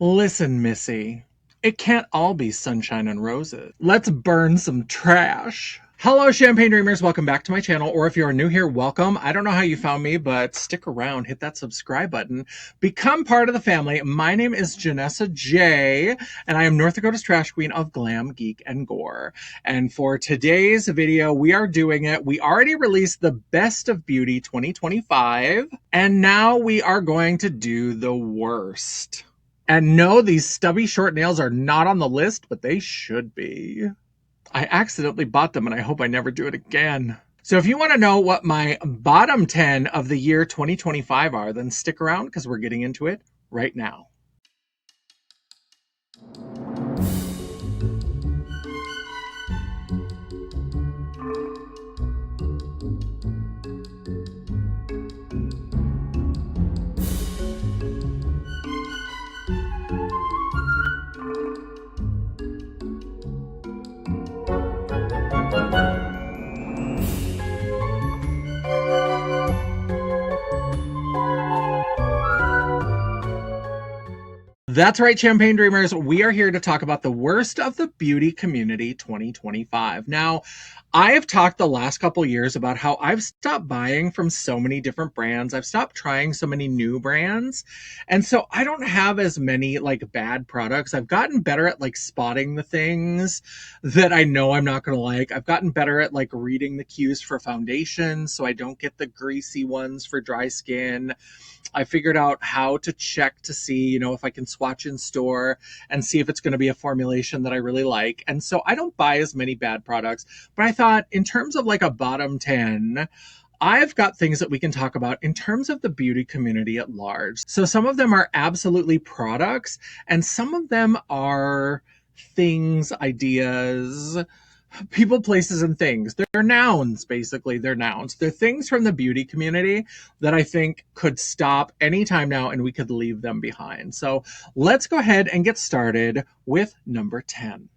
Listen, Missy, it can't all be sunshine and roses. Let's burn some trash. Hello, Champagne Dreamers. Welcome back to my channel. Or if you're new here, welcome. I don't know how you found me, but stick around, hit that subscribe button, become part of the family. My name is Janessa Jaye, and I am North Dakota's trash queen of glam, geek, and gore. And for today's video, we are doing it. We already released the Best of Beauty 2025, and now we are going to do the worst. And no, these stubby short nails are not on the list, but they should be. I accidentally bought them and I hope I never do it again. So if you want to know what my bottom 10 of the year 2025 are, then stick around because we're getting into it right now. That's right, Champagne Dreamers. We are here to talk about the worst of the beauty community 2025. Now, I have talked the last couple years about how I've stopped buying from so many different brands. I've stopped trying so many new brands. And so I don't have as many like bad products. I've gotten better at like spotting the things that I know I'm not going to like. I've gotten better at like reading the cues for foundation so I don't get the greasy ones for dry skin. I figured out how to check to see, if I can swatch in store and see if it's going to be a formulation that I really like. And so I don't buy as many bad products, but I thought in terms of like a bottom 10, I've got things that we can talk about in terms of the beauty community at large. So some of them are absolutely products and some of them are things, ideas, people, places, and things. They're nouns, basically. They're nouns. They're things from the beauty community that I think could stop anytime now and we could leave them behind. So let's go ahead and get started with number 10.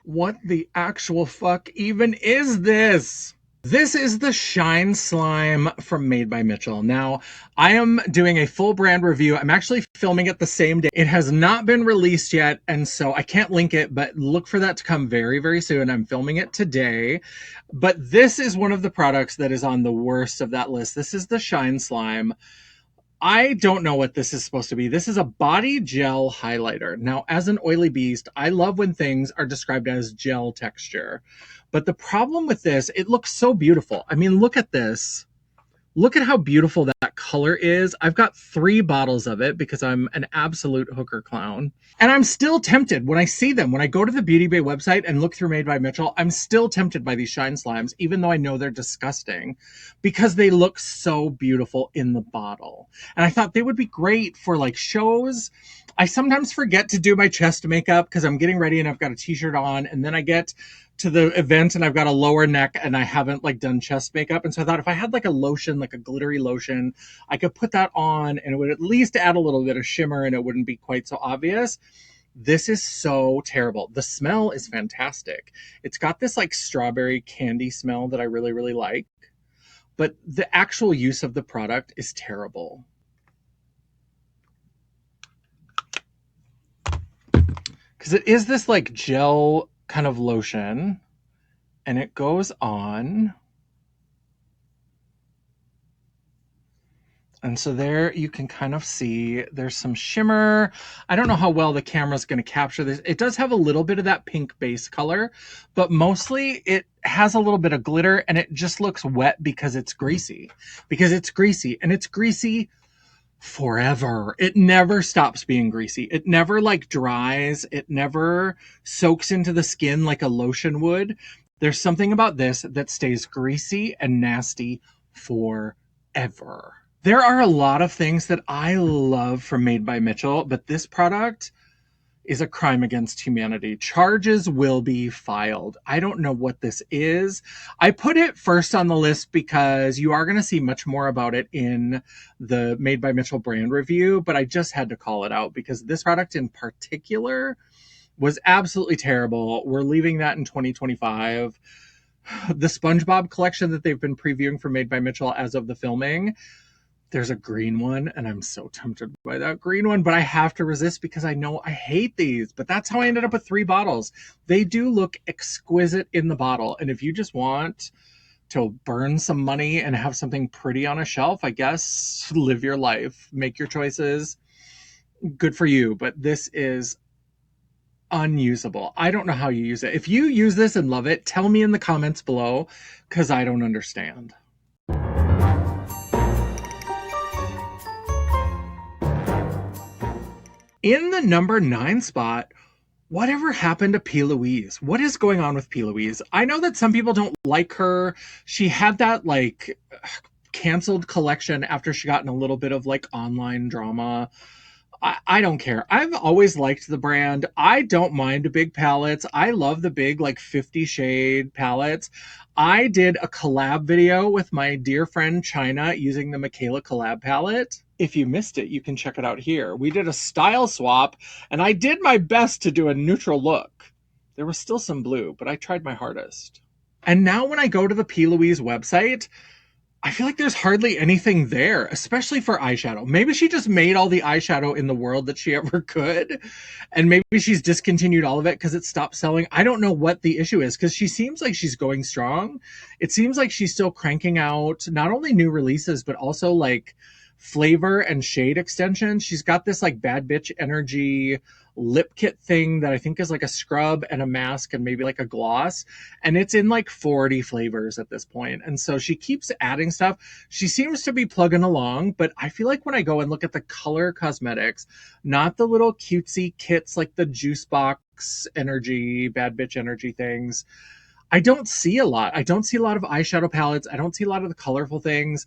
What the actual fuck even is this? This is the Shine Slime from Made by Mitchell. Now, I am doing a full brand review. I'm actually filming it the same day. It has not been released yet, and so I can't link it, but look for that to come very, very soon. I'm filming it today. But this is one of the products that is on the worst of that list. This is the Shine Slime. I don't know what this is supposed to be. This is a body gel highlighter. Now, as an oily beast, I love when things are described as gel texture. But the problem with this, it looks so beautiful. I mean, look at this. Look at how beautiful that color is. I've got 3 bottles of it because I'm an absolute hooker clown. And I'm still tempted when I see them. When I go to the Beauty Bay website and look through Made by Mitchell, I'm still tempted by these Shine Slimes, even though I know they're disgusting, because they look so beautiful in the bottle. And I thought they would be great for like shows. I sometimes forget to do my chest makeup because I'm getting ready and I've got a t-shirt on, and then I get to the event and I've got a lower neck and I haven't like done chest makeup. And so I thought if I had like a lotion, like a glittery lotion, I could put that on and it would at least add a little bit of shimmer and it wouldn't be quite so obvious. This is so terrible. The smell is fantastic. It's got this like strawberry candy smell that I really, really like, but the actual use of the product is terrible. Because it is this like gel kind of lotion and it goes on. And so there you can kind of see there's some shimmer. I don't know how well the camera's going to capture this. It does have a little bit of that pink base color, but mostly it has a little bit of glitter and it just looks wet because it's greasy. Because it's greasy and it's greasy forever. It never stops being greasy. It never like dries. It never soaks into the skin like a lotion would. There's something about this that stays greasy and nasty forever. There are a lot of things that I love from Made by Mitchell, but this product is a crime against humanity. Charges will be filed. I don't know what this is. I put it first on the list because you are going to see much more about it in the Made by Mitchell brand review, but I just had to call it out because this product in particular was absolutely terrible. We're leaving that in 2025. the SpongeBob collection that they've been previewing for Made by Mitchell as of the filming. There's a green one, and I'm so tempted by that green one, but I have to resist because I know I hate these. But that's how I ended up with 3 bottles. They do look exquisite in the bottle, and if you just want to burn some money and have something pretty on a shelf, I guess live your life, make your choices. Good for you, but this is unusable. I don't know how you use it. If you use this and love it, tell me in the comments below, because I don't understand. In the number 9 spot, whatever happened to P. Louise? What is going on with P. Louise? I know that some people don't like her. She had that like canceled collection after she got in a little bit of like online drama. I don't care. I've always liked the brand. I don't mind big palettes. I love the big like 50 shade palettes. I did a collab video with my dear friend China using the Michaela collab palette. If you missed it, you can check it out here. We did a style swap, and I did my best to do a neutral look. There was still some blue, but I tried my hardest. And now when I go to the P. Louise website, I feel like there's hardly anything there, especially for eyeshadow. Maybe she just made all the eyeshadow in the world that she ever could, and maybe she's discontinued all of it because it stopped selling. I don't know what the issue is, because she seems like she's going strong. It seems like she's still cranking out not only new releases, but also like flavor and shade extensions. She's got this like bad bitch energy lip kit thing that I think is like a scrub and a mask and maybe like a gloss, and it's in like 40 flavors at this point. And so she keeps adding stuff. She seems to be plugging along, but I feel like when I go and look at the color cosmetics, not the little cutesy kits like the juice box energy, bad bitch energy things, I don't see a lot. I don't see a lot of eyeshadow palettes. I don't see a lot of the colorful things.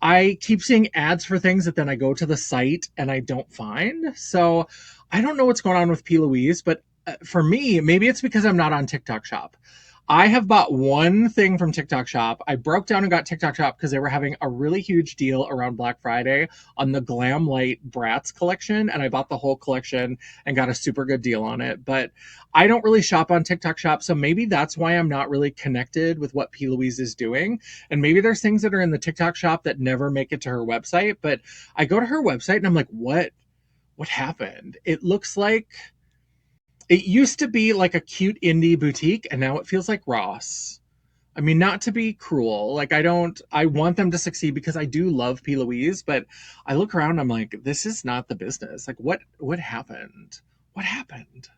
I keep seeing ads for things that then I go to the site and I don't find. So I don't know what's going on with P. Louise, but for me, maybe it's because I'm not on TikTok Shop. I have bought one thing from TikTok Shop. I broke down and got TikTok Shop because they were having a really huge deal around Black Friday on the Glam Light Bratz collection, and I bought the whole collection and got a super good deal on it. But I don't really shop on TikTok Shop, so maybe that's why I'm not really connected with what P. Louise is doing. And maybe there's things that are in the TikTok Shop that never make it to her website. But I go to her website and I'm like, what happened? It looks like it used to be like a cute indie boutique, and now it feels like Ross. I mean, not to be cruel, like I want them to succeed because I do love P. Louise, but I look around and I'm like, this is not the business. Like, what happened? What happened?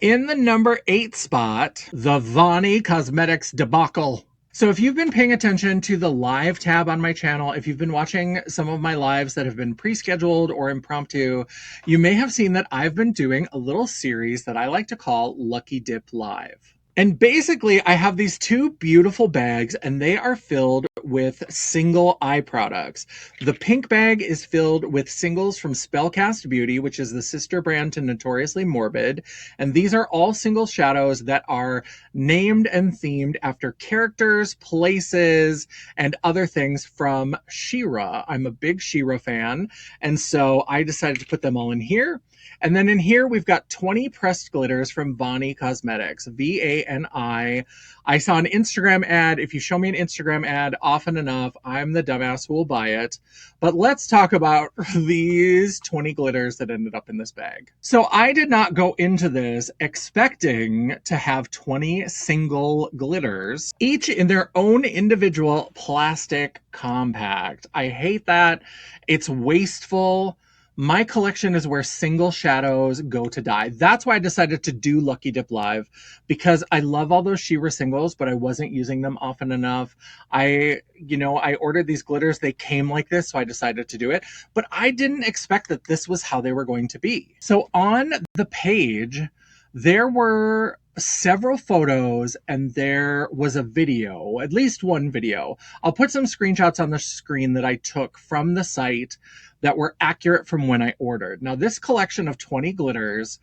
In the number 8 spot, the Vani Cosmetics debacle. So if you've been paying attention to the live tab on my channel, if you've been watching some of my lives that have been pre-scheduled or impromptu, you may have seen that I've been doing a little series that I like to call Lucky Dip Live. And basically, I have these 2 beautiful bags, and they are filled with single eye products. The pink bag is filled with singles from Spellcast Beauty, which is the sister brand to Notoriously Morbid. And these are all single shadows that are named and themed after characters, places, and other things from She-Ra. I'm a big She-Ra fan, and so I decided to put them all in here. And then in here, we've got 20 pressed glitters from Vani Cosmetics, Vani. I saw an Instagram ad. If you show me an Instagram ad often enough, I'm the dumbass who will buy it. But let's talk about these 20 glitters that ended up in this bag. So I did not go into this expecting to have 20 single glitters, each in their own individual plastic compact. I hate that. It's wasteful. My collection is where single shadows go to die. That's why I decided to do Lucky Dip Live, because I love all those She-Ra singles, but I wasn't using them often enough. I ordered these glitters. They came like this, so I decided to do it. But I didn't expect that this was how they were going to be. So on the page, there were several photos and there was a video, at least one video. I'll put some screenshots on the screen that I took from the site that were accurate from when I ordered. Now, this collection of 20 glitters,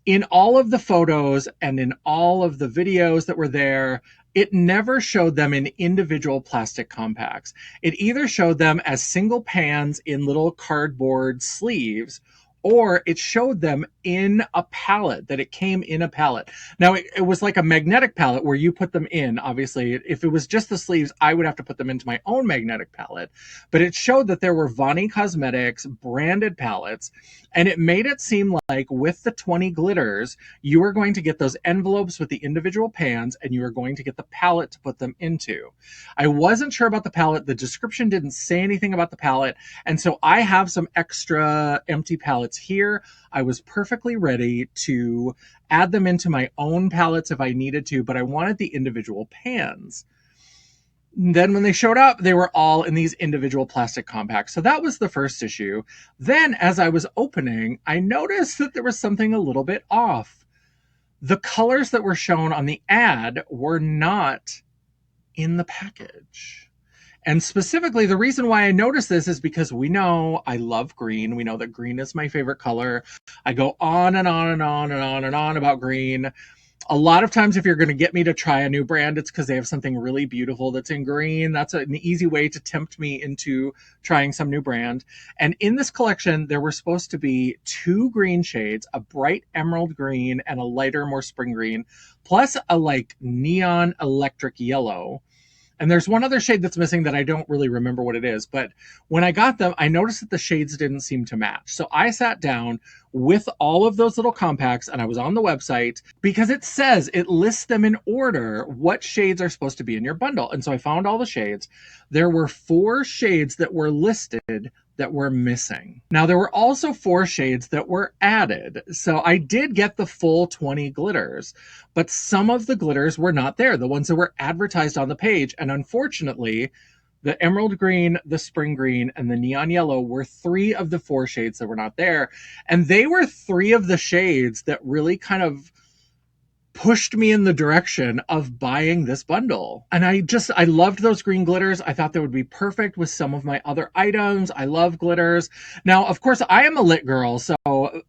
in all of the photos and in all of the videos that were there, it never showed them in individual plastic compacts. It either showed them as single pans in little cardboard sleeves, or it showed them in a palette, that it came in a palette. Now, it was like a magnetic palette where you put them in. Obviously, if it was just the sleeves, I would have to put them into my own magnetic palette. But it showed that there were Vani Cosmetics branded palettes, and it made it seem like with the 20 glitters, you were going to get those envelopes with the individual pans, and you were going to get the palette to put them into. I wasn't sure about the palette. The description didn't say anything about the palette. And so I have some extra empty palettes here. I was perfectly ready to add them into my own palettes if I needed to, but I wanted the individual pans. Then when they showed up, they were all in these individual plastic compacts. So that was the first issue. Then as I was opening, I noticed that there was something a little bit off. The colors that were shown on the ad were not in the package. And specifically, the reason why I noticed this is because we know I love green. We know that green is my favorite color. I go on and on and on and on and on about green. A lot of times, if you're going to get me to try a new brand, it's because they have something really beautiful that's in green. That's an easy way to tempt me into trying some new brand. And in this collection, there were supposed to be 2 green shades, a bright emerald green and a lighter, more spring green, plus a like neon electric yellow. And there's one other shade that's missing that I don't really remember what it is. But when I got them, I noticed that the shades didn't seem to match. So I sat down with all of those little compacts and I was on the website because it says, it lists them in order, what shades are supposed to be in your bundle. And so I found all the shades. There were 4 shades that were listed that were missing. Now, there were also 4 shades that were added. So I did get the full 20 glitters, but some of the glitters were not there, the ones that were advertised on the page. And unfortunately, the emerald green, the spring green, and the neon yellow were 3 of the 4 shades that were not there. And they were 3 of the shades that really kind of pushed me in the direction of buying this bundle. And I loved those green glitters. I thought they would be perfect with some of my other items. I love glitters. Now, of course, I am a lit girl, so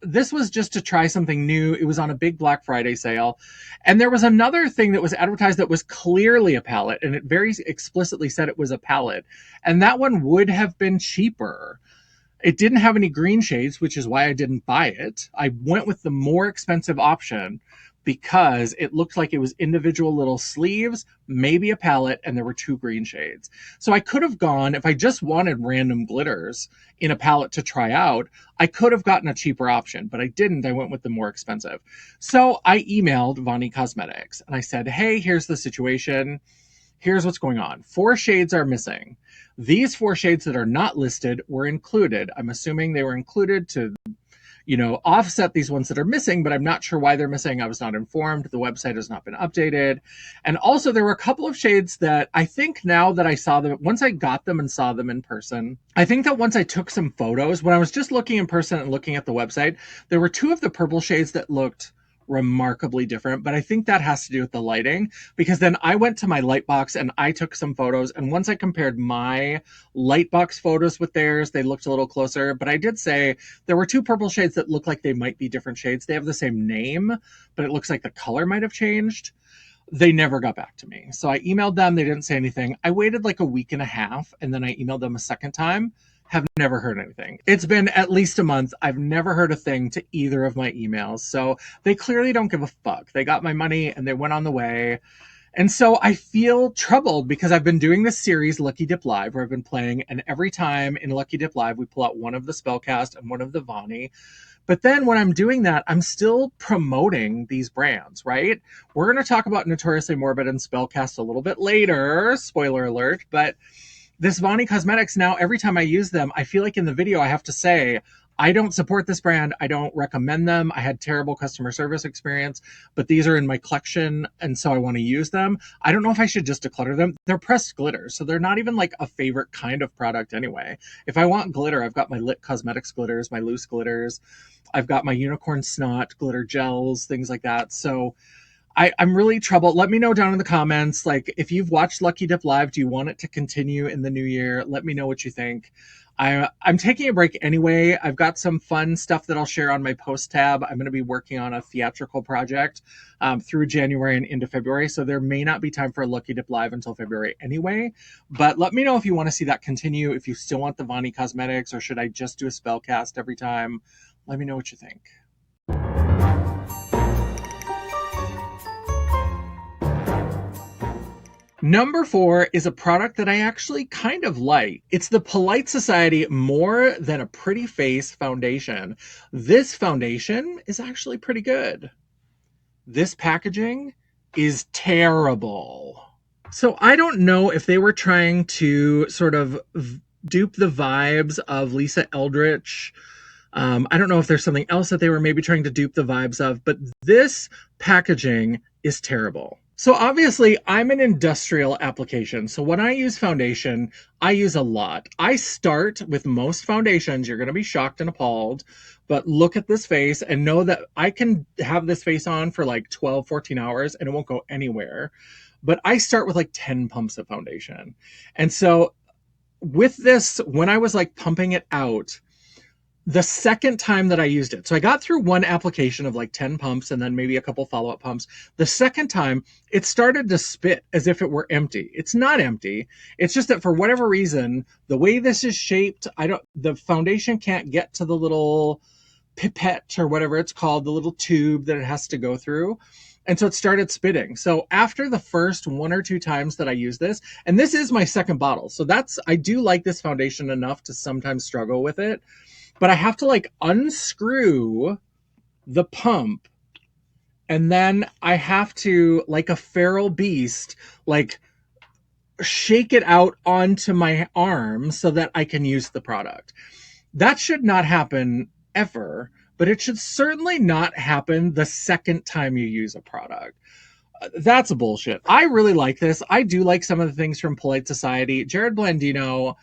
this was just to try something new. It was on a big Black Friday sale. And there was another thing that was advertised that was clearly a palette, and it very explicitly said it was a palette. And that one would have been cheaper. It didn't have any green shades, which is why I didn't buy it. I went with the more expensive option because it looked like it was individual little sleeves, maybe a palette, and there were 2 green shades. So I could have gone, if I just wanted random glitters in a palette to try out, I could have gotten a cheaper option, but I didn't. I went with the more expensive. So I emailed Vani Cosmetics and I said, hey, here's the situation. Here's what's going on. 4 shades are missing. These 4 shades that are not listed were included. I'm assuming they were included to offset these ones that are missing, but I'm not sure why they're missing. I was not informed. The website has not been updated. And also there were a couple of shades that I think now that I saw them, once I got them and saw them in person, I think that once I took some photos, when I was just looking in person and looking at the website, there were 2 of the purple shades that looked remarkably different, but I think that has to do with the lighting, because then I went to my Lightbox and I took some photos, and once I compared my Lightbox photos with theirs, they looked a little closer. But I did say there were 2 purple shades that look like they might be different shades. They have the same name, but it looks like the color might have changed. They never got back to me. So I emailed them. They didn't say anything. I waited like a week and a half, and then I emailed them a second time. Have never heard anything. It's been at least a month. I've never heard a thing to either of my emails. So they clearly don't give a fuck. They got my money and they went on the way. And so I feel troubled because I've been doing this series, Lucky Dip Live, where I've been playing. And every time in Lucky Dip Live, we pull out one of the Spellcast and one of the Vani. But then when I'm doing that, I'm still promoting these brands, right? We're going to talk about Notoriously Morbid and Spellcast a little bit later. Spoiler alert. But this Vani Cosmetics, now every time I use them, I feel like in the video I have to say, I don't support this brand. I don't recommend them. I had terrible customer service experience, but these are in my collection, and so I want to use them. I don't know if I should just declutter them. They're pressed glitters, so they're not even like a favorite kind of product anyway. If I want glitter, I've got my Lit Cosmetics glitters, my loose glitters. I've got my Unicorn Snot glitter gels, things like that. So I'm really troubled. Let me know down in the comments, like, if you've watched Lucky Dip Live, do you want it to continue in the new year? Let me know what you think. I'm taking a break anyway. I've got some fun stuff that I'll share on my post tab. I'm going to be working on a theatrical project through January and into February, so there may not be time for a Lucky Dip Live until February anyway. But let me know if you want to see that continue, if you still want the Vani Cosmetics, or should I just do a Spellcast every time? Let me know what you think. Number 4 is a product that I actually kind of like. It's the Polite Society More Than a Pretty Face foundation. This foundation is actually pretty good. This packaging is terrible. So I don't know if they were trying to sort of dupe the vibes of Lisa Eldridge. I don't know if there's something else that they were maybe trying to dupe the vibes of, but this packaging is terrible. So obviously I'm an industrial application. So when I use foundation, I use a lot. I start with most foundations. You're going to be shocked and appalled, but look at this face and know that I can have this face on for like 12, 14 hours and it won't go anywhere. But I start with like 10 pumps of foundation. And so with this, when I was like pumping it out, the second time that I used it, so I got through one application of like 10 pumps and then maybe a couple follow-up pumps. The second time, it started to spit as if it were empty. It's not empty. It's just that for whatever reason, the way this is shaped, the foundation can't get to the little pipette or whatever it's called, the little tube that it has to go through. And so it started spitting. So after the first 1 or 2 times that I use this, and this is my second bottle. So I do like this foundation enough to sometimes struggle with it. But I have to like unscrew the pump and then I have to, like a feral beast, like shake it out onto my arm so that I can use the product. That should not happen ever, but it should certainly not happen the second time you use a product. That's bullshit. I really like this. I do like some of the things from Polite Society. Jared Blandino,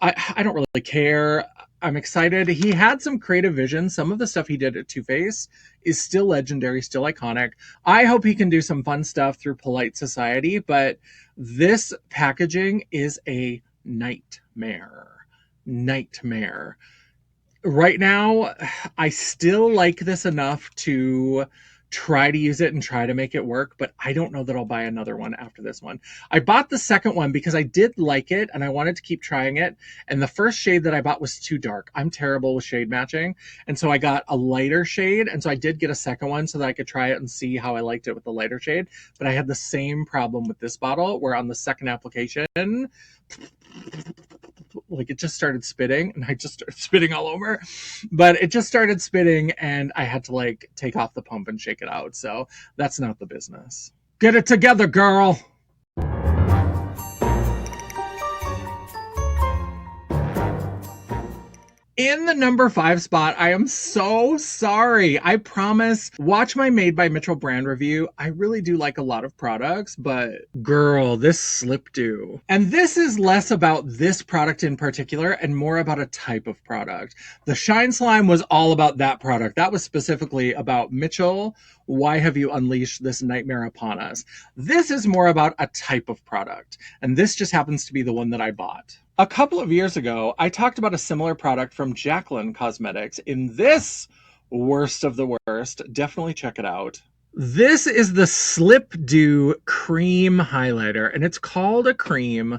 I don't really care. I'm excited. He had some creative vision. Some of the stuff he did at Too Faced is still legendary, still iconic. I hope he can do some fun stuff through Polite Society, but this packaging is a nightmare. Nightmare. Right now, I still like this enough to try to use it and try to make it work, but I don't know that I'll buy another one after this one. I bought the second one because I did like it and I wanted to keep trying it. And the first shade that I bought was too dark. I'm terrible with shade matching. And so I got a lighter shade. And so I did get a second one so that I could try it and see how I liked it with the lighter shade. But I had the same problem with this bottle where on the second application, like it just started spitting and I just started spitting all over, but it just started spitting and I had to like take off the pump and shake it out. So that's not the business. Get it together, girl. In the number 5 spot, I am so sorry. I promise, watch my Made by Mitchell brand review. I really do like a lot of products, but girl, this slip do. And this is less about this product in particular and more about a type of product. The Shine Slime was all about that product. That was specifically about Mitchell. Why have you unleashed this nightmare upon us? This is more about a type of product. And this just happens to be the one that I bought. A couple of years ago, I talked about a similar product from Jacqueline Cosmetics in this worst of the worst. Definitely check it out. This is the Slip Dew Cream Highlighter, and it's called a cream.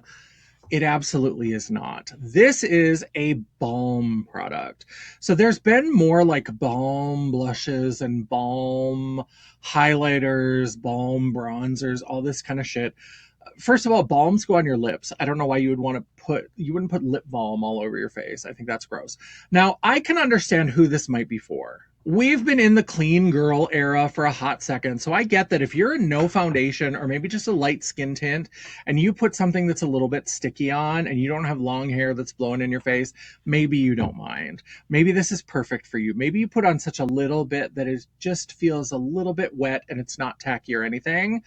It absolutely is not. This is a balm product. So there's been more like balm blushes and balm highlighters, balm bronzers, all this kind of shit. First of all, balms go on your lips. I don't know why you wouldn't put lip balm all over your face. I think that's gross. Now, I can understand who this might be for. We've been in the clean girl era for a hot second, so I get that if you're no foundation or maybe just a light skin tint and you put something that's a little bit sticky on and you don't have long hair that's blowing in your face, maybe you don't mind. Maybe this is perfect for you. Maybe you put on such a little bit that it just feels a little bit wet and it's not tacky or anything.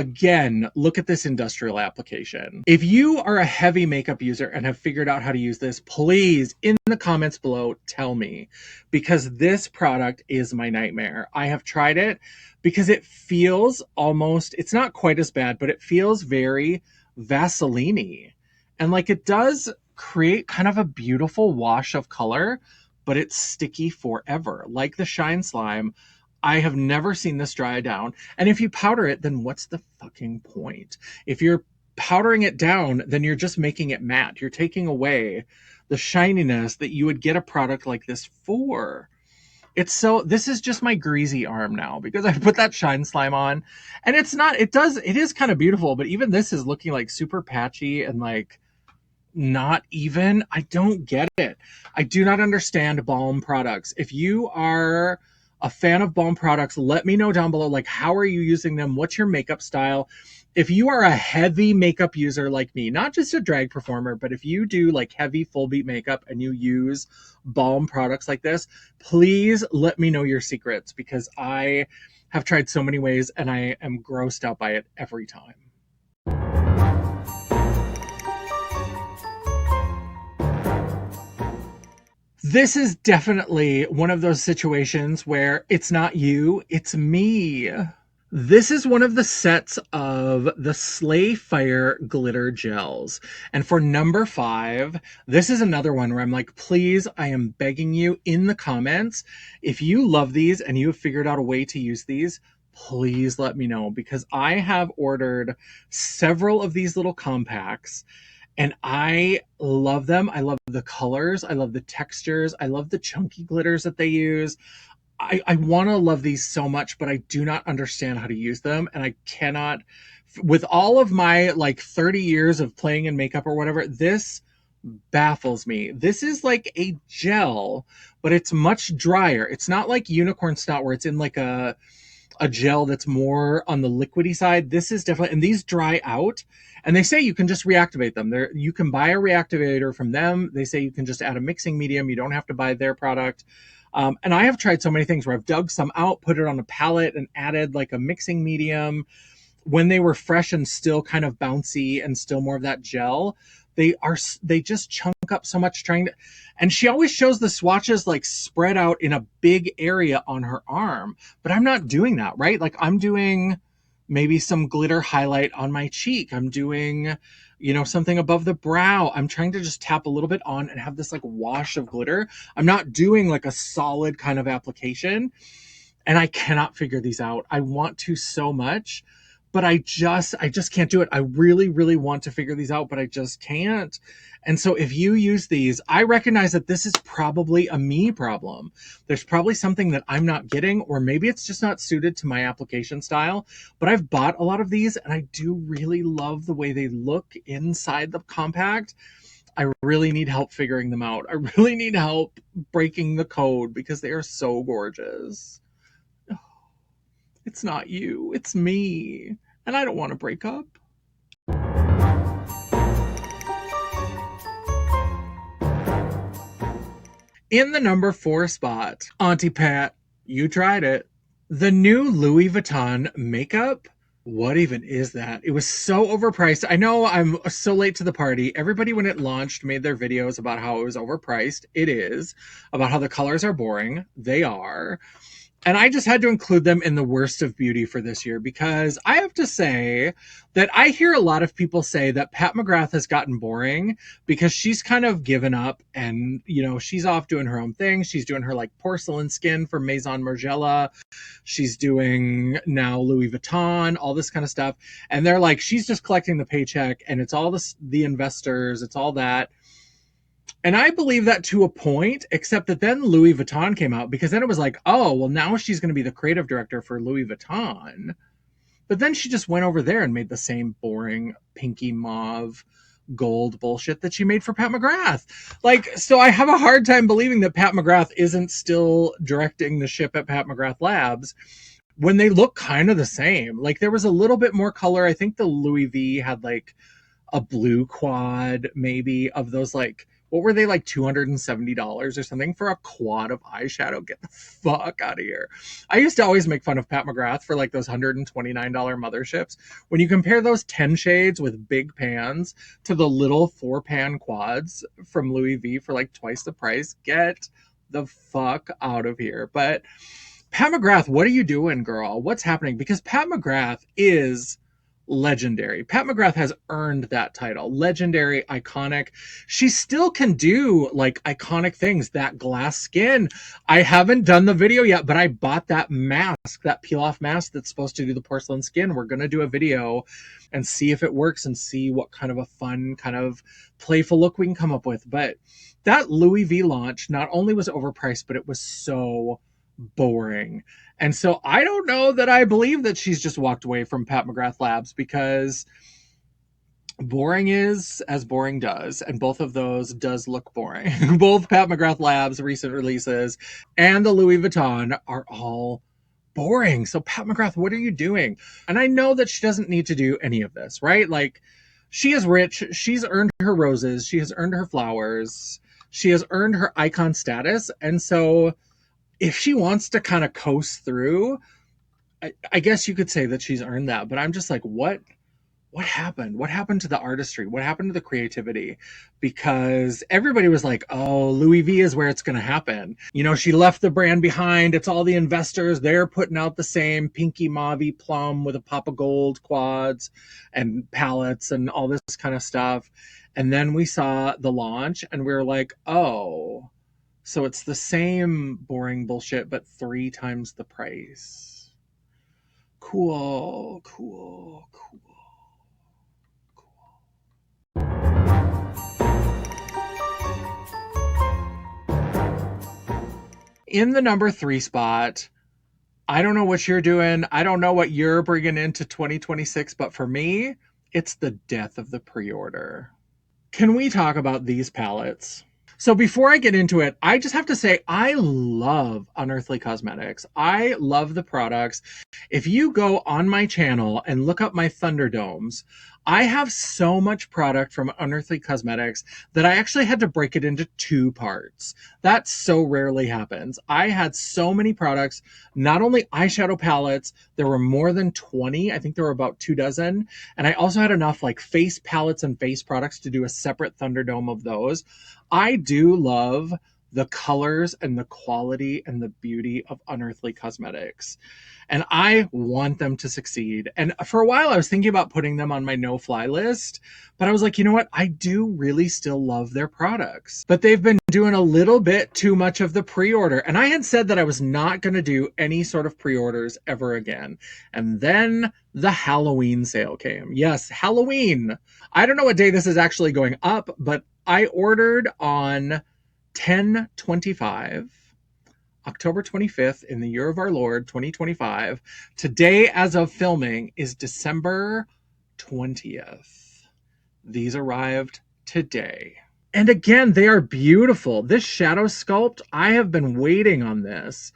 Again, look at this industrial application. If you are a heavy makeup user and have figured out how to use this, please, in the comments below, tell me. Because this product is my nightmare. I have tried it because it feels almost, it's not quite as bad, but it feels very Vaseline-y. And like it does create kind of a beautiful wash of color, but it's sticky forever. Like the Shine Slime, I have never seen this dry down. And if you powder it, then what's the fucking point? If you're powdering it down, then you're just making it matte. You're taking away the shininess that you would get a product like this for. This is just my greasy arm now because I put that shine slime on, and it is kind of beautiful, but even this is looking like super patchy and like not even. I don't get it. I do not understand balm products. If you are a fan of balm products, let me know down below, like, how are you using them? What's your makeup style? If you are a heavy makeup user like me, not just a drag performer, but if you do like heavy full beat makeup and you use balm products like this, please let me know your secrets, because I have tried so many ways and I am grossed out by it every time. This is definitely one of those situations where it's not you, it's me. This is one of the sets of the Slay Fire glitter gels. And for number 5, this is another one where I'm like, please, I am begging you in the comments, if you love these and you have figured out a way to use these, please let me know, because I have ordered several of these little compacts and I love them. I love the colors. I love the textures. I love the chunky glitters that they use. I want to love these so much, but I do not understand how to use them. And I cannot, with all of my like 30 years of playing in makeup or whatever, this baffles me. This is like a gel, but it's much drier. It's not like unicorn snot where it's in like a gel that's more on the liquidy side. This is definitely, and these dry out, and they say you can just reactivate them. You can buy a reactivator from them. They say you can just add a mixing medium. You don't have to buy their product. And I have tried so many things where I've dug some out, put it on a palette, and added like a mixing medium when they were fresh and still kind of bouncy and still more of that gel. They just chunk up so much trying to, and she always shows the swatches like spread out in a big area on her arm, but I'm not doing that, right? Like, I'm doing maybe some glitter highlight on my cheek. I'm doing, something above the brow. I'm trying to just tap a little bit on and have this like wash of glitter. I'm not doing like a solid kind of application, and I cannot figure these out. I want to so much, but I just can't do it. I really, really want to figure these out, but I just can't. And so if you use these, I recognize that this is probably a me problem. There's probably something that I'm not getting, or maybe it's just not suited to my application style. But I've bought a lot of these and I do really love the way they look inside the compact. I really need help figuring them out. I really need help breaking the code because they are so gorgeous. It's not you, it's me. And I don't want to break up. In the number 4 spot, Auntie Pat, you tried it. The new Louis Vuitton makeup. What even is that? It was so overpriced. I know I'm so late to the party. Everybody, when it launched, made their videos about how it was overpriced. It is. About how the colors are boring. They are. And I just had to include them in the worst of beauty for this year, because I have to say that I hear a lot of people say that Pat McGrath has gotten boring because she's kind of given up and, she's off doing her own thing. She's doing her like porcelain skin for Maison Margiela. She's doing now Louis Vuitton, all this kind of stuff. And they're like, she's just collecting the paycheck and it's all the investors. It's all that. And I believe that to a point, except that then Louis Vuitton came out, because then it was like, oh, well, now she's going to be the creative director for Louis Vuitton. But then she just went over there and made the same boring pinky mauve gold bullshit that she made for Pat McGrath. Like, so I have a hard time believing that Pat McGrath isn't still directing the ship at Pat McGrath Labs when they look kind of the same. Like, there was a little bit more color. I think the Louis V had like a blue quad, maybe, of those like, what were they, like $270 or something for a quad of eyeshadow? Get the fuck out of here. I used to always make fun of Pat McGrath for like those $129 motherships. When you compare those 10 shades with big pans to the little 4-pan quads from Louis V for like twice the price, get the fuck out of here. But Pat McGrath, what are you doing, girl? What's happening? Because Pat McGrath is legendary. Pat McGrath has earned that title. Legendary, iconic. She still can do like iconic things. That glass skin. I haven't done the video yet, but I bought that mask, that peel off mask that's supposed to do the porcelain skin. We're going to do a video and see if it works and see what kind of a fun, kind of playful look we can come up with. But that Louis V launch not only was overpriced, but it was so boring. And so I don't know that I believe that she's just walked away from Pat McGrath Labs, because boring is as boring does, and both of those does look boring. Both Pat McGrath Labs recent releases and the Louis Vuitton are all boring. So Pat McGrath, what are you doing? And I know that she doesn't need to do any of this, right? Like, she is rich, she's earned her roses, she has earned her flowers, she has earned her icon status. And so if she wants to kind of coast through, I guess you could say that she's earned that. But I'm just like, what happened? What happened to the artistry? What happened to the creativity? Because everybody was like, oh, Louis V is where it's going to happen. You know, she left the brand behind. It's all the investors. They're putting out the same pinky mauve plum with a pop of gold quads and palettes and all this kind of stuff. And then we saw the launch and we were like, oh, so it's the same boring bullshit, but 3 times the price. Cool, cool, cool. In the number 3 spot, I don't know what you're doing. I don't know what you're bringing into 2026, but for me, it's the death of the pre-order. Can we talk about these palettes? So before I get into it, I just have to say I love Unearthly Cosmetics. I love the products. If you go on my channel and look up my Thunderdomes, I have so much product from Unearthly Cosmetics that I actually had to break it into 2 parts. That so rarely happens. I had so many products, not only eyeshadow palettes, there were more than 20. I think there were about 2 dozen. And I also had enough like face palettes and face products to do a separate Thunderdome of those. I do love the colors and the quality and the beauty of Unearthly Cosmetics. And I want them to succeed. And for a while, I was thinking about putting them on my no-fly list. But I was like, you know what? I do really still love their products. But they've been doing a little bit too much of the pre-order. And I had said that I was not going to do any sort of pre-orders ever again. And then the Halloween sale came. Yes, Halloween. I don't know what day this is actually going up, but I ordered on 10/25, October 25th, in the year of our Lord, 2025. Today, as of filming, is December 20th. These arrived today. And again, they are beautiful. This shadow sculpt, I have been waiting on this.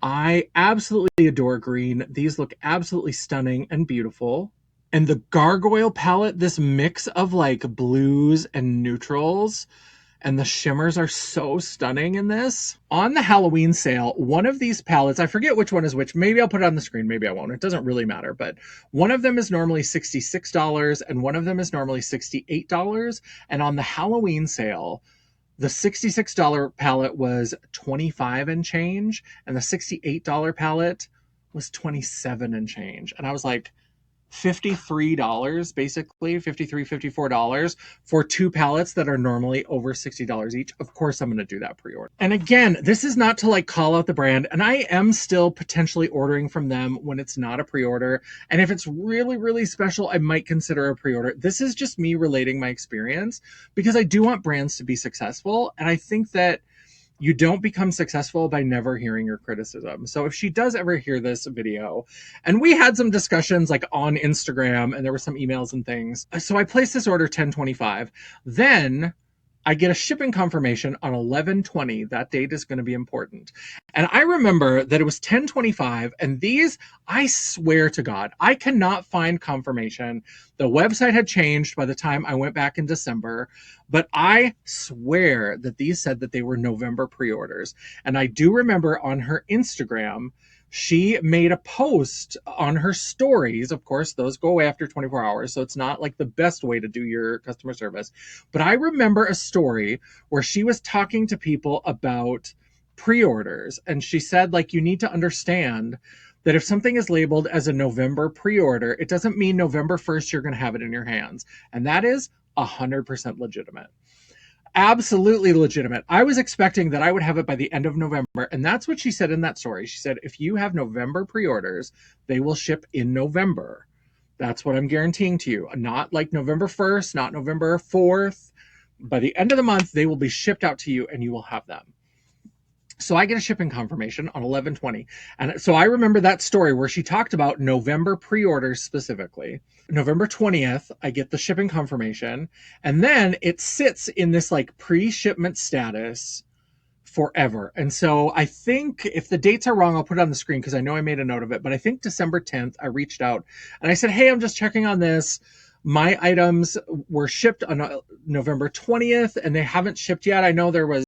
I absolutely adore green. These look absolutely stunning and beautiful. And the Gargoyle palette, this mix of like blues and neutrals, and the shimmers are so stunning in this. On the Halloween sale, one of these palettes, I forget which one is which. Maybe I'll put it on the screen, maybe I won't. It doesn't really matter. But one of them is normally $66 and one of them is normally $68. And on the Halloween sale, the $66 palette was $25 and change, and the $68 palette was $27 and change. And I was like, $53, basically $53, $54 for 2 palettes that are normally over $60 each. Of course I'm going to do that pre-order. And again, this is not to like call out the brand, and I am still potentially ordering from them when it's not a pre-order. And if it's really, really special, I might consider a pre-order. This is just me relating my experience because I do want brands to be successful, and I think that you don't become successful by never hearing your criticism. So if she does ever hear this video, and we had some discussions like on Instagram and there were some emails and things. So I placed this order 10/25. Then I get a shipping confirmation on 11/20. That date is going to be important. And I remember that it was 10/25, and these, I swear to God, I cannot find confirmation. The website had changed by the time I went back in December, but I swear that these said that they were November pre-orders. And I do remember on her Instagram, she made a post on her stories. Of course, those go away after 24 hours, so it's not like the best way to do your customer service. But I remember a story where she was talking to people about pre-orders, and she said, like, you need to understand that if something is labeled as a November pre-order, it doesn't mean November 1st you're going to have it in your hands. And that is 100% legitimate. Absolutely legitimate. I was expecting that I would have it by the end of November, and that's what she said in that story. She said, if you have November pre-orders, they will ship in November. That's what I'm guaranteeing to you. Not like November 1st, not November 4th. By the end of the month, they will be shipped out to you and you will have them. So I get a shipping confirmation on 11/20. And so I remember that story where she talked about November pre-orders specifically. November 20th, I get the shipping confirmation, and then it sits in this like pre-shipment status forever. And so I think if the dates are wrong, I'll put it on the screen because I know I made a note of it. But I think December 10th, I reached out and I said, hey, I'm just checking on this. My items were shipped on November 20th and they haven't shipped yet. I know there was,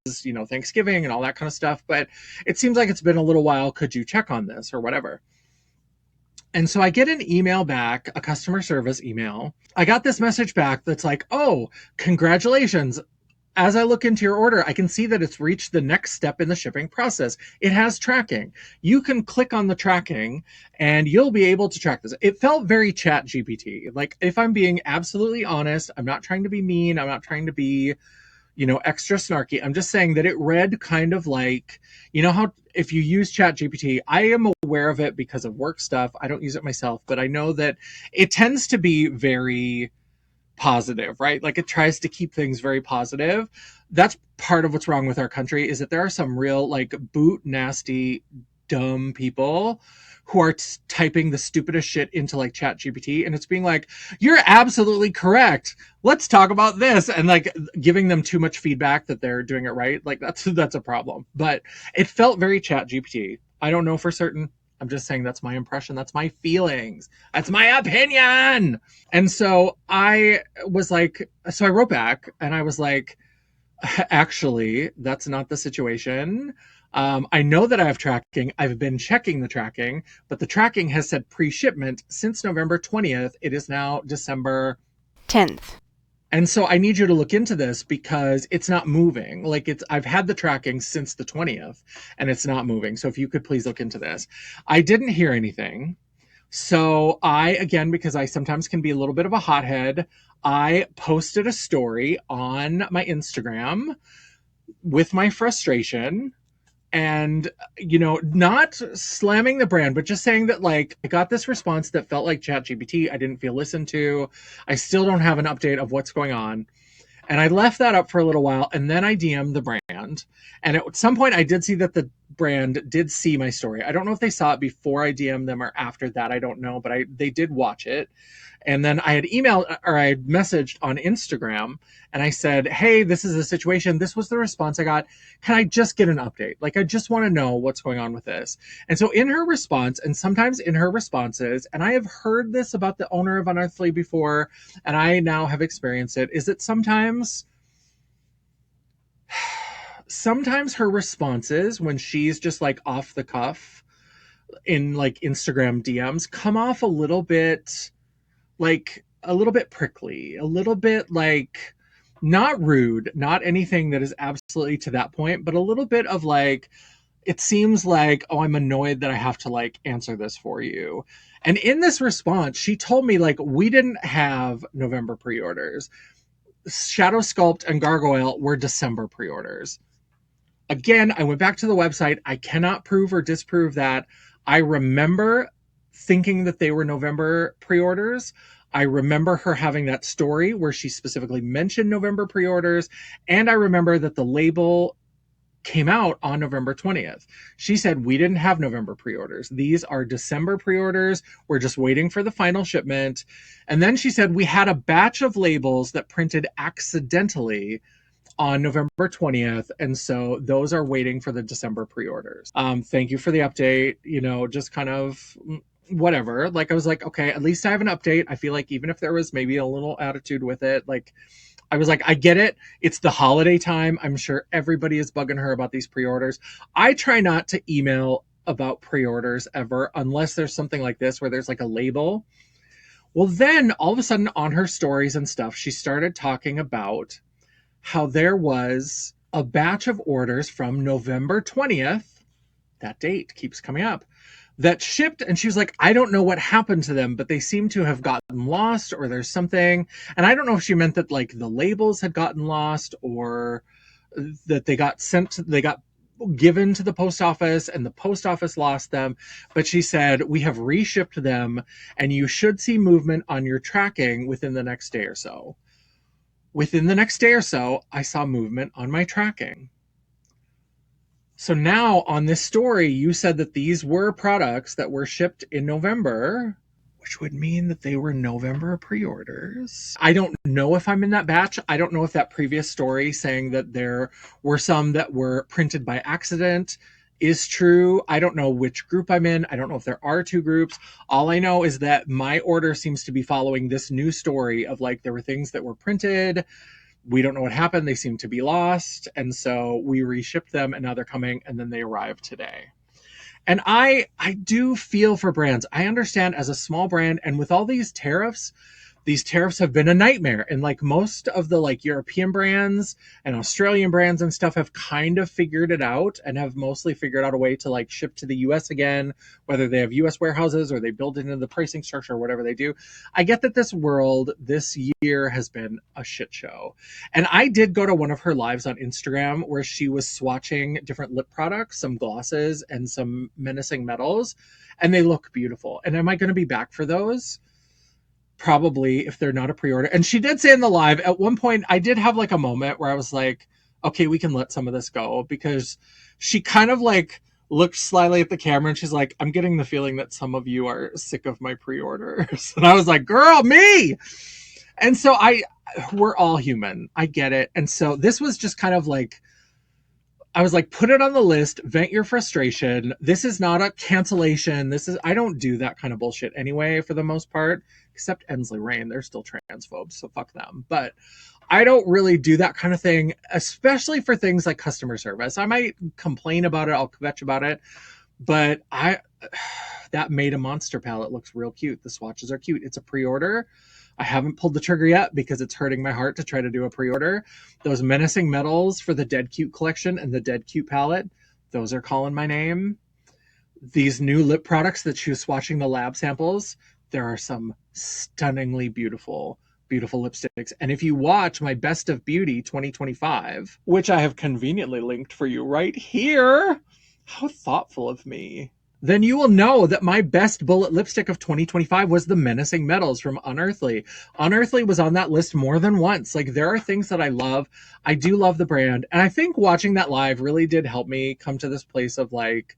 Thanksgiving and all that kind of stuff, but it seems like it's been a little while. Could you check on this or whatever? And so I get an email back, a customer service email. I got this message back that's like, oh, congratulations. As I look into your order, I can see that it's reached the next step in the shipping process. It has tracking. You can click on the tracking and you'll be able to track this. It felt very chat GPT. Like, if I'm being absolutely honest, I'm not trying to be mean. I'm not trying to be, extra snarky. I'm just saying that it read kind of like, how if you use chat GPT, I am aware of it because of work stuff. I don't use it myself, but I know that it tends to be very positive, right? Like, it tries to keep things very positive. That's part of what's wrong with our country, is that there are some real like boot nasty dumb people who are typing the stupidest shit into like chat GPT, and it's being like, you're absolutely correct, let's talk about this, and like giving them too much feedback that they're doing it right. Like, that's a problem. But it felt very chat GPT. I don't know for certain. I'm just saying that's my impression. That's my feelings. That's my opinion. And so I wrote back and I was like, actually, that's not the situation. I know that I have tracking. I've been checking the tracking, but the tracking has said pre-shipment since November 20th. It is now December 10th. And so I need you to look into this because it's not moving. Like, I've had the tracking since the 20th and it's not moving. So if you could please look into this. I didn't hear anything. So again, because I sometimes can be a little bit of a hothead, I posted a story on my Instagram with my frustration and, not slamming the brand, but just saying that, like, I got this response that felt like ChatGPT. I didn't feel listened to. I still don't have an update of what's going on. And I left that up for a little while, and then I DM'd the brand. And at some point, I did see that the brand did see my story. I don't know if they saw it before I DM'd them or after that. I don't know, but they did watch it. And then I had messaged on Instagram and I said, hey, this is a situation. This was the response I got. Can I just get an update? Like, I just want to know what's going on with this. And so in her response, and sometimes in her responses, and I have heard this about the owner of Unearthly before, and I now have experienced it, is that sometimes her responses, when she's just like off the cuff in like Instagram DMs, come off a little bit prickly, a little bit like not rude, not anything that is absolutely to that point, but a little bit of like, it seems like, oh, I'm annoyed that I have to like answer this for you. And in this response, she told me like, we didn't have November pre-orders. Shadow Sculpt and Gargoyle were December pre-orders. Again, I went back to the website. I cannot prove or disprove that. I remember thinking that they were November pre-orders. I remember her having that story where she specifically mentioned November pre-orders. And I remember that the label came out on November 20th. She said, we didn't have November pre-orders. These are December pre-orders. We're just waiting for the final shipment. And then she said, we had a batch of labels that printed accidentally on November 20th. And so those are waiting for the December pre-orders. Thank you for the update. Just kind of whatever. Like, I was like, okay, at least I have an update. I feel like even if there was maybe a little attitude with it, like, I was like, I get it. It's the holiday time. I'm sure everybody is bugging her about these pre-orders. I try not to email about pre-orders ever, unless there's something like this where there's like a label. Well, then all of a sudden on her stories and stuff, she started talking about how there was a batch of orders from November 20th. That date keeps coming up, that shipped, and she was like, I don't know what happened to them, but they seem to have gotten lost, or there's something. And I don't know if she meant that like the labels had gotten lost, or that they got given to the post office and the post office lost them. But she said, we have reshipped them and you should see movement on your tracking within the next day or so. Within the next day or so, I saw movement on my tracking. So now on this story, you said that these were products that were shipped in November, which would mean that they were November pre-orders. I don't know if I'm in that batch. I don't know if that previous story saying that there were some that were printed by accident is true. I don't know which group I'm in. I don't know if there are two groups. All I know is that my order seems to be following this new story of like there were things that were printed. We don't know what happened. They seem to be lost. And so we reshipped them and now they're coming and then they arrived today. And I do feel for brands. I understand as a small brand and with all these tariffs have been a nightmare. And like most of the like European brands and Australian brands and stuff have kind of figured it out and have mostly figured out a way to like ship to the US again, whether they have US warehouses or they build it into the pricing structure or whatever they do. I get that this year has been a shit show. And I did go to one of her lives on Instagram where she was swatching different lip products, some glosses and some menacing metals, and they look beautiful. And am I going to be back for those? Probably, if they're not a pre-order. And she did say in the live at one point, I did have like a moment where I was like, okay, we can let some of this go, because she kind of like looked slyly at the camera and she's like, I'm getting the feeling that some of you are sick of my pre-orders. And I was like, girl, me. And so we're all human. I get it. And so this was just kind of like, I was like, put it on the list, vent your frustration. This is not a cancellation. I don't do that kind of bullshit anyway, for the most part, except Ensley Rain. They're still transphobes, so fuck them. But I don't really do that kind of thing, especially for things like customer service. I might complain about it. I'll kvetch about it. But that Made a Monster palette looks real cute. The swatches are cute. It's a pre-order. I haven't pulled the trigger yet because it's hurting my heart to try to do a pre-order. Those menacing metals for the Dead Cute collection and the Dead Cute palette, those are calling my name. These new lip products that she was swatching the lab samples, there are some stunningly beautiful lipsticks. And if you watch my Best of Beauty 2025, which I have conveniently linked for you right here, how thoughtful of me, then you will know that my best bullet lipstick of 2025 was the Menacing Metals from Unearthly. Unearthly was on that list more than once. Like, there are things that I love. I do love the brand. And I think watching that live really did help me come to this place of like,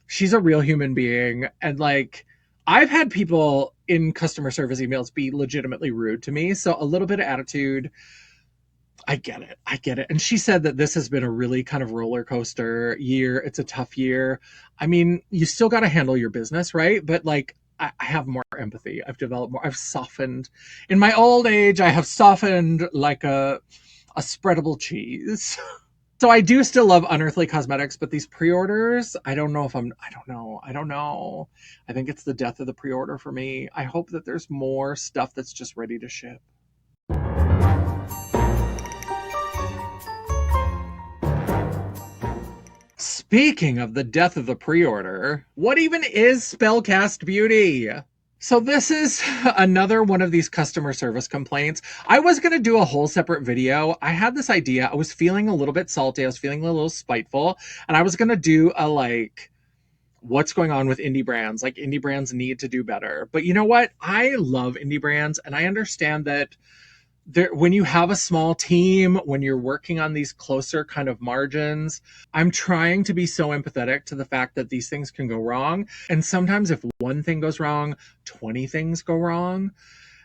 she's a real human being. And like, I've had people in customer service emails be legitimately rude to me. So a little bit of attitude, I get it. And she said that this has been a really kind of roller coaster year. It's a tough year. I mean, you still got to handle your business, right? But like, I have more empathy. I've developed more. I've softened. In my old age, I have softened like a spreadable cheese. So I do still love Unearthly Cosmetics, but these pre-orders, I don't know. I think it's the death of the pre-order for me. I hope that there's more stuff that's just ready to ship. Speaking of the death of the pre-order, what even is Spellcast Beauty? So this is another one of these customer service complaints. I was going to do a whole separate video. I had this idea. I was feeling a little bit salty. I was feeling a little spiteful. And I was going to do a like, what's going on with indie brands? Like, indie brands need to do better. But you know what? I love indie brands. And I understand that when you have a small team, when you're working on these closer kind of margins, I'm trying to be so empathetic to the fact that these things can go wrong. And sometimes if one thing goes wrong, 20 things go wrong.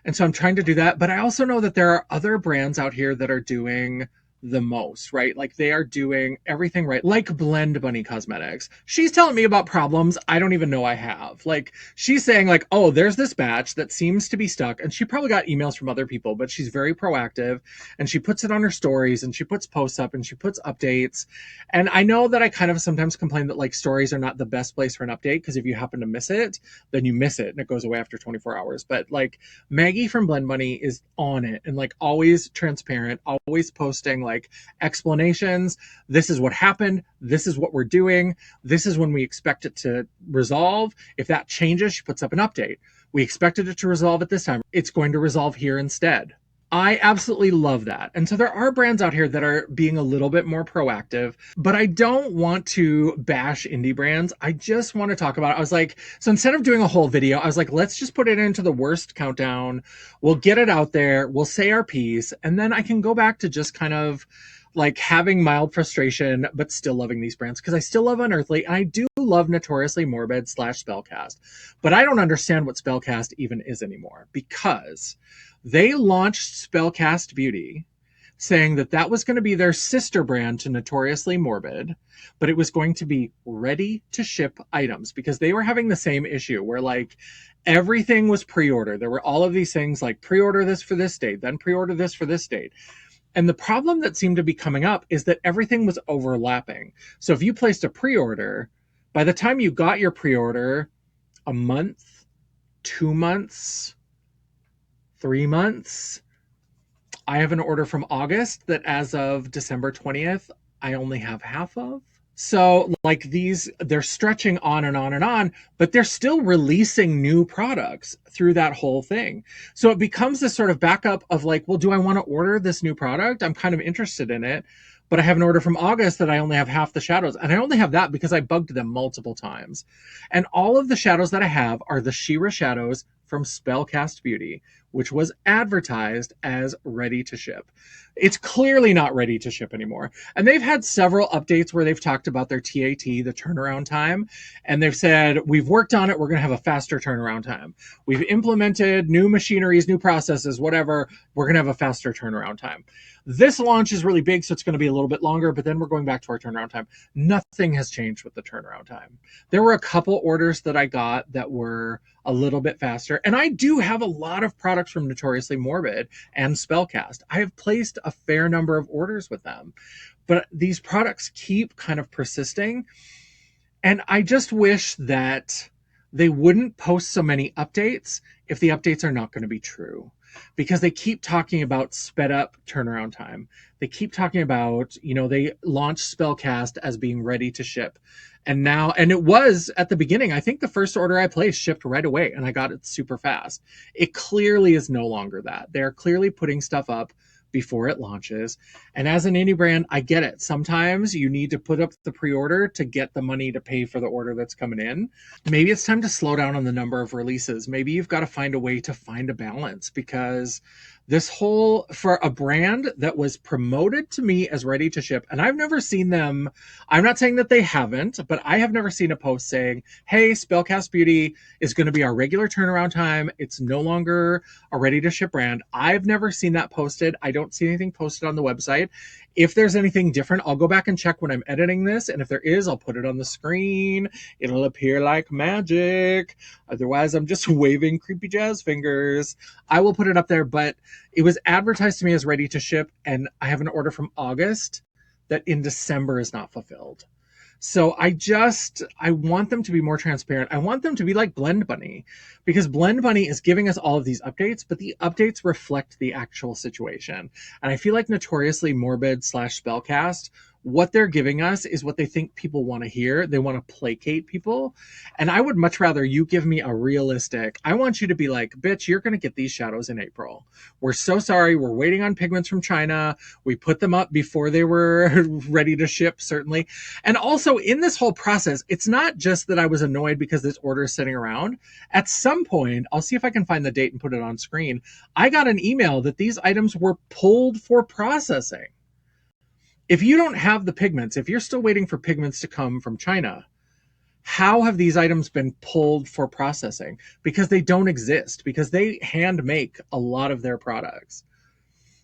And so I'm trying to do that. But I also know that there are other brands out here that are doing the most, right? Like, they are doing everything right. Like Blend Bunny Cosmetics. She's telling me about problems I don't even know I have. Like, she's saying like, oh, there's this batch that seems to be stuck. And she probably got emails from other people, but she's very proactive and she puts it on her stories and she puts posts up and she puts updates. And I know that I kind of sometimes complain that like stories are not the best place for an update, because if you happen to miss it, then you miss it and it goes away after 24 hours. But like, Maggie from Blend Bunny is on it and like always transparent, always posting like explanations. This is what happened. This is what we're doing. This is when we expect it to resolve. If that changes, she puts up an update. We expected it to resolve at this time. It's going to resolve here instead. I absolutely love that. And so there are brands out here that are being a little bit more proactive, but I don't want to bash indie brands. I just want to talk about it. I was like, so instead of doing a whole video, I was like, let's just put it into the worst countdown. We'll get it out there. We'll say our piece. And then I can go back to just kind of like having mild frustration, but still loving these brands because I still love Unearthly and I do love Notoriously Morbid / Spellcast. But I don't understand what Spellcast even is anymore because they launched Spellcast Beauty saying that that was going to be their sister brand to Notoriously Morbid, but it was going to be ready to ship items because they were having the same issue where like everything was pre-order. There were all of these things like pre-order this for this date, then pre-order this for this date. And the problem that seemed to be coming up is that everything was overlapping. So if you placed a pre-order, by the time you got your pre-order, a month, 2 months, 3 months, I have an order from August that as of December 20th, I only have half of. So like these, they're stretching on and on and on, but they're still releasing new products through that whole thing. So it becomes this sort of backup of like, well, do I want to order this new product? I'm kind of interested in it, but I have an order from August that I only have half the shadows. And I only have that because I bugged them multiple times. And all of the shadows that I have are the She-Ra shadows from Spellcast Beauty, which was advertised as ready to ship. It's clearly not ready to ship anymore. And they've had several updates where they've talked about their TAT, the turnaround time. And they've said, we've worked on it. We're going to have a faster turnaround time. We've implemented new machineries, new processes, whatever. We're going to have a faster turnaround time. This launch is really big, so it's going to be a little bit longer, but then we're going back to our turnaround time. Nothing has changed with the turnaround time. There were a couple orders that I got that were a little bit faster. And I do have a lot of products from Notoriously Morbid and Spellcast. I have placed a fair number of orders with them, but these products keep kind of persisting. And I just wish that they wouldn't post so many updates if the updates are not going to be true, because they keep talking about sped up turnaround time. They keep talking about, they launched Spellcast as being ready to ship. And now, and it was at the beginning, I think the first order I placed shipped right away and I got it super fast. It clearly is no longer that. They're clearly putting stuff up before it launches. And as an indie brand, I get it. Sometimes you need to put up the pre-order to get the money to pay for the order that's coming in. Maybe it's time to slow down on the number of releases. Maybe you've got to find a way to find a balance, because this whole, for a brand that was promoted to me as ready to ship, and I've never seen them, I'm not saying that they haven't, but I have never seen a post saying, hey, Spellcast Beauty is going to be our regular turnaround time. It's no longer a ready to ship brand. I've never seen that posted. I don't see anything posted on the website. If there's anything different, I'll go back and check when I'm editing this. And if there is, I'll put it on the screen. It'll appear like magic. Otherwise, I'm just waving creepy jazz fingers. I will put it up there, but it was advertised to me as ready to ship. And I have an order from August that in December is not fulfilled. So I want them to be more transparent. I want them to be like Blend Bunny, because Blend Bunny is giving us all of these updates, but the updates reflect the actual situation. And I feel like Notoriously Morbid / Spellcast, what they're giving us is what they think people want to hear. They want to placate people. And I would much rather you give me a realistic, I want you to be like, bitch, you're going to get these shadows in April. We're so sorry. We're waiting on pigments from China. We put them up before they were ready to ship, certainly. And also in this whole process, it's not just that I was annoyed because this order is sitting around. At some point, I'll see if I can find the date and put it on screen. I got an email that these items were pulled for processing. If you don't have the pigments, if you're still waiting for pigments to come from China, how have these items been pulled for processing? Because they don't exist, because they hand make a lot of their products.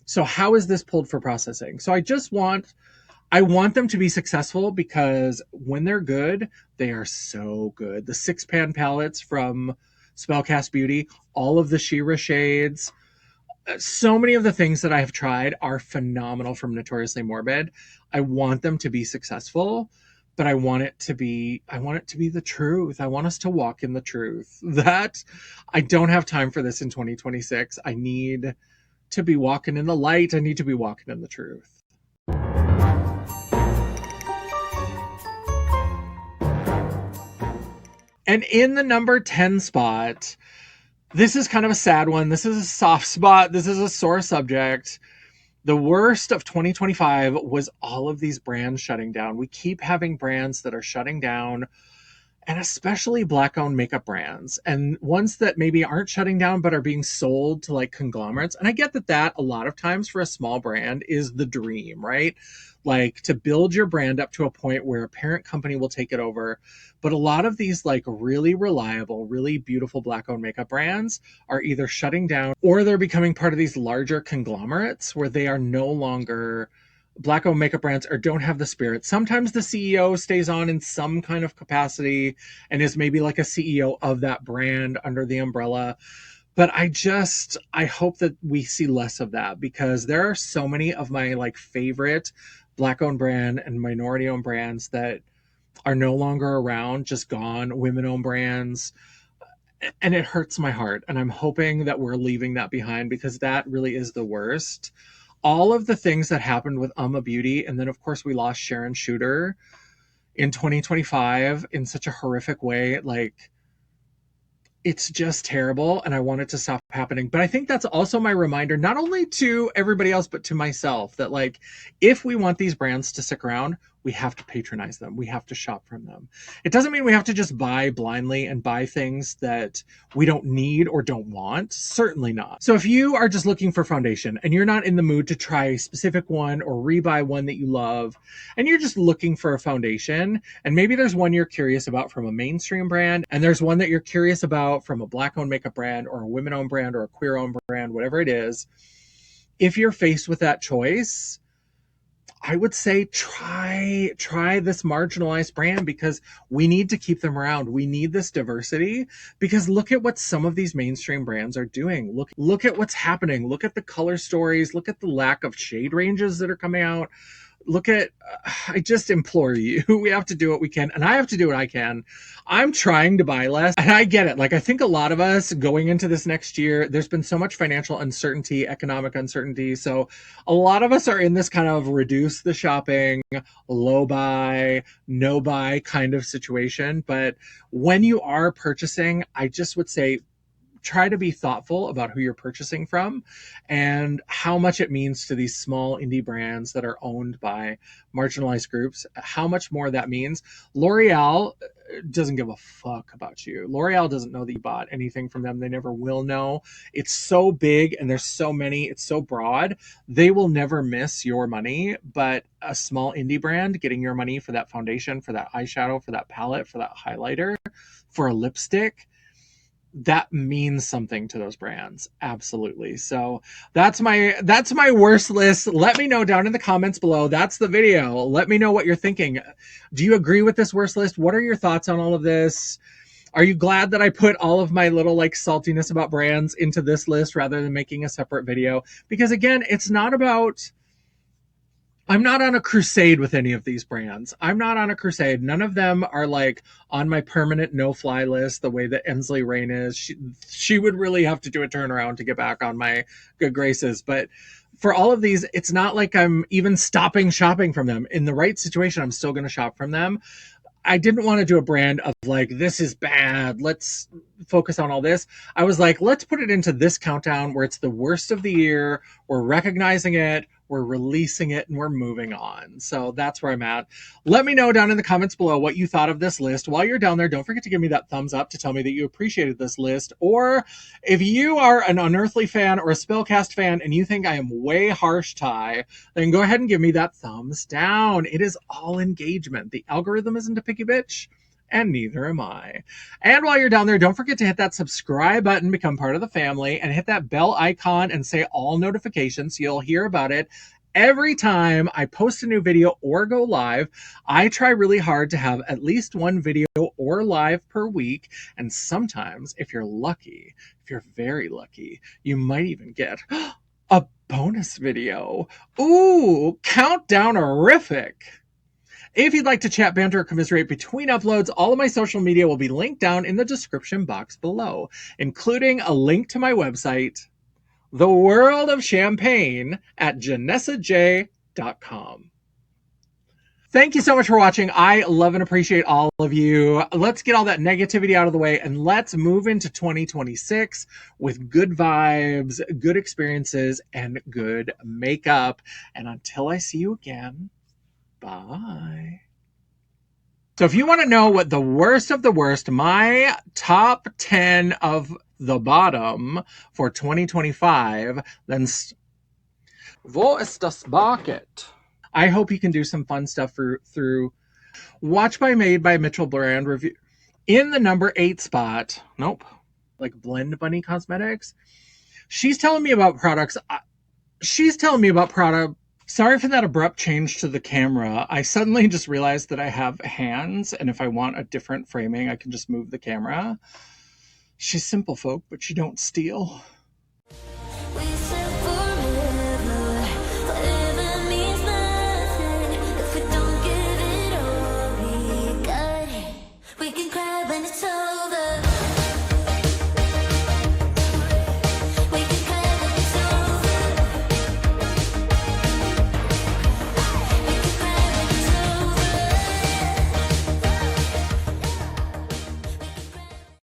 So how is this pulled for processing? So I want them to be successful, because when they're good, they are so good. The 6-pan palettes from Spellcast Beauty, all of the She-Ra shades, so many of the things that I have tried are phenomenal from Notoriously Morbid. I want them to be successful, but I want it to be the truth. I want us to walk in the truth. That I don't have time for this in 2026. I need to be walking in the light. I need to be walking in the truth. And in the number 10 spot, this is kind of a sad one. This is a soft spot. This is a sore subject. The worst of 2025 was all of these brands shutting down. We keep having brands that are shutting down. and especially Black-owned makeup brands and ones that maybe aren't shutting down but are being sold to like conglomerates. And I get that a lot of times for a small brand is the dream, right? Like to build your brand up to a point where a parent company will take it over. But a lot of these like really reliable, really beautiful Black-owned makeup brands are either shutting down or they're becoming part of these larger conglomerates where they are no longer Black-owned makeup brands or don't have the spirit. Sometimes the CEO stays on in some kind of capacity and is maybe like a CEO of that brand under the umbrella. But I hope that we see less of that because there are so many of my like favorite Black-owned brand and minority-owned brands that are no longer around, just gone, women-owned brands. And it hurts my heart. And I'm hoping that we're leaving that behind because that really is the worst. All of the things that happened with Beauty, and then of course we lost Sharon Shooter in 2025 in such a horrific way. Like, it's just terrible, and I want it to stop happening. But I think that's also my reminder, not only to everybody else, but to myself, that like, if we want these brands to stick around, we have to patronize them. We have to shop from them. It doesn't mean we have to just buy blindly and buy things that we don't need or don't want. Certainly not. So if you are just looking for foundation and you're not in the mood to try a specific one or rebuy one that you love, and you're just looking for a foundation, and maybe there's one you're curious about from a mainstream brand, and there's one that you're curious about from a Black-owned makeup brand or a women-owned brand or a queer-owned brand, whatever it is, if you're faced with that choice, I would say try this marginalized brand because we need to keep them around. We need this diversity because look at what some of these mainstream brands are doing. Look at what's happening. Look at the color stories. Look at the lack of shade ranges that are coming out. Look at, I just implore you, we have to do what we can, and I have to do what I can. I'm trying to buy less, and I get it. Like, I think a lot of us going into this next year, there's been so much financial uncertainty, economic uncertainty. So a lot of us are in this kind of reduce the shopping, low buy, no buy kind of situation. But when you are purchasing, I just would say, try to be thoughtful about who you're purchasing from and how much it means to these small indie brands that are owned by marginalized groups, how much more that means. L'Oreal doesn't give a fuck about you. L'Oreal doesn't know that you bought anything from them. They never will know. It's so big and there's so many, it's so broad. They will never miss your money, but a small indie brand getting your money for that foundation, for that eyeshadow, for that palette, for that highlighter, for a lipstick, that means something to those brands. Absolutely. So that's my worst list. Let me know down in the comments below. That's the video. Let me know what you're thinking. Do you agree with this worst list? What are your thoughts on all of this? Are you glad that I put all of my little like saltiness about brands into this list rather than making a separate video? Because again, it's not about, I'm not on a crusade with any of these brands. I'm not on a crusade. None of them are like on my permanent no-fly list the way that Ensley Rain is. She would really have to do a turnaround to get back on my good graces. But for all of these, it's not like I'm even stopping shopping from them. In the right situation, I'm still going to shop from them. I didn't want to do a brand of like, this is bad, let's focus on all this. I was like, let's put it into this countdown where it's the worst of the year. We're recognizing it, we're releasing it, and we're moving on. So that's where I'm at. Let me know down in the comments below what you thought of this list. While you're down there, don't forget to give me that thumbs up to tell me that you appreciated this list. Or if you are an Unearthly fan or a Spellcast fan and you think I am way harsh, Ty, then go ahead and give me that thumbs down. It is all engagement. The algorithm isn't a picky bitch, and neither am I. And while you're down there, don't forget to hit that subscribe button, become part of the family, and hit that bell icon and say all notifications so you'll hear about it every time I post a new video or go live. I try really hard to have at least one video or live per week, and sometimes, if you're lucky, if you're very lucky, you might even get a bonus video. Ooh, countdown-orific. If you'd like to chat, banter, or commiserate between uploads, all of my social media will be linked down in the description box below, including a link to my website, The World of Champagne, at janessaj.com. Thank you so much for watching. I love and appreciate all of you. Let's get all that negativity out of the way and let's move into 2026 with good vibes, good experiences, and good makeup. And until I see you again, bye. So if you want to know what the worst of the worst, my top 10 of the bottom for 2025, then wo ist das Bucket? I hope you can do some fun stuff through Watch by Made by Mitchell brand review. In the number 8 spot, nope, like Blend Bunny Cosmetics. She's telling me about products. Sorry for that abrupt change to the camera. I suddenly just realized that I have hands, and if I want a different framing, I can just move the camera. She's simple folk, but she don't steal. We